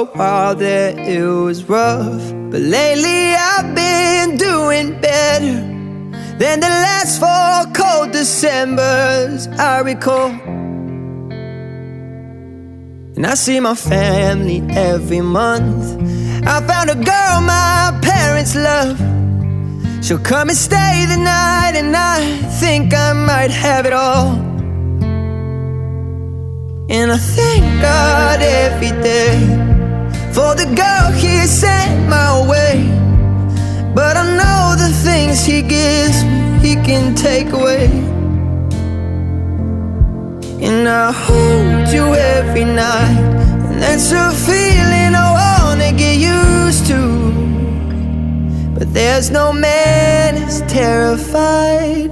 a while there it was rough, but lately I've been doing better than the last 4 cold Decembers I recall. And I see my family every month. I found a girl my parents love. She'll come and stay the night, and I think I might have it all. And I thank God every day for the girl He sent my way. But I know the things He gives me, He can take away. And I hold you every night, and that's a feeling I wanna get used to. But there's no man as terrified